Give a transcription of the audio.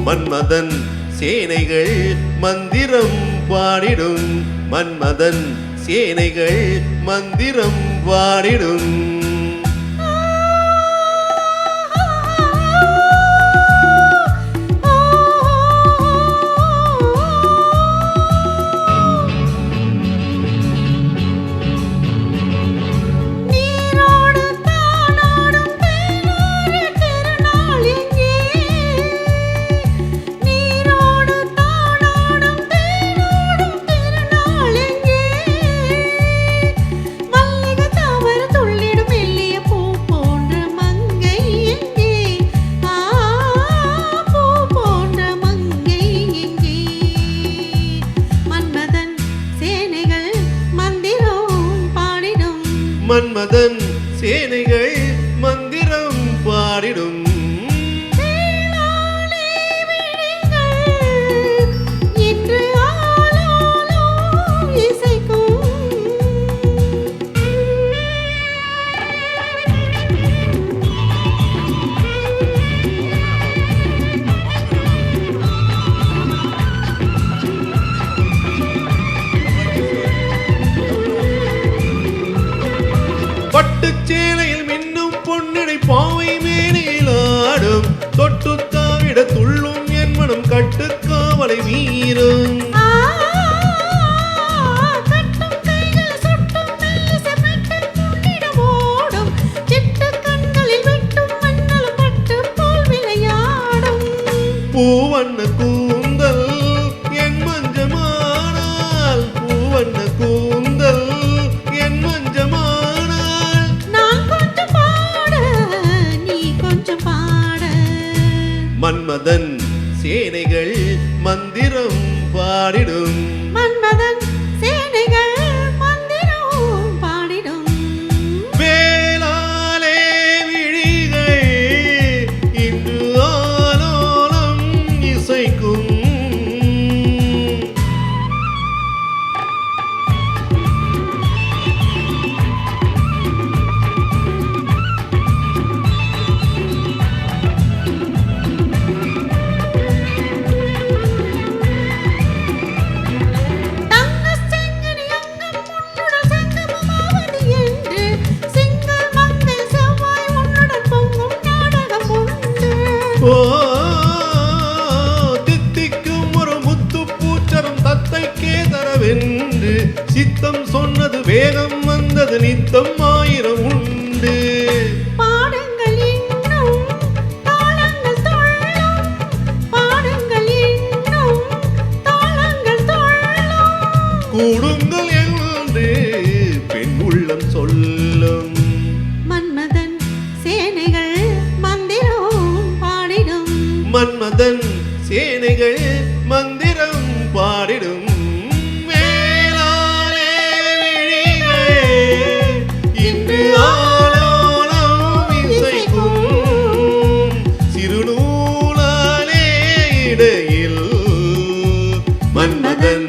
மன்மதன் சேனைகள் மந்திரம் பாடிடும், மன்மதன் சேனைகள் மந்திரம் பாடிடும். மன்மதன் சேனைகள் மந்திரம் பாடிடும். பட்டுச்சேலையில் மின்னும் பொன்னிடை பாவை மேனிலாடும், தொட்டு தாவிட துள்ளும் என் மனம் கட்டுக்காவலை மீறும். பூவண்ண கூந்தல் என் மஞ்சமானால், பூவண்ண கூந்தல் என் மஞ்சமா. மன்மதன் சேனைகள் மந்திரம் பாடிடும், மன்மதன் சேனைகள் மந்திரம் பாடிடும். வேளாலே விழிகள் இன்று ஆலோலம் இசைக்கும். தித்திக்கும் ஒரு முத்து பூச்சரம் தத்தைக்கே தரவென்று சித்தம் சொன்னது, வேகம் வந்தது, நித்தம் ஆயிரம் உண்டு. பாடுங்கள் இன்னும் தாளங்கள் தொள்ளும், பாடுங்கள் இன்னும் தாளங்கள் தொள்ளும். கூடுங்கள் என்று பெண் உள்ளம் சொல்லும். மன்மதன் சேனைகள் மந்திரம் பாடிடும், மன்மதன் சேனைகள் மந்திரம் பாடிடும். வேளாலே விழிகள் இன்று ஆலோலம் இசைக்கும், சிறுநூலாலே இடையில் மன்மதன்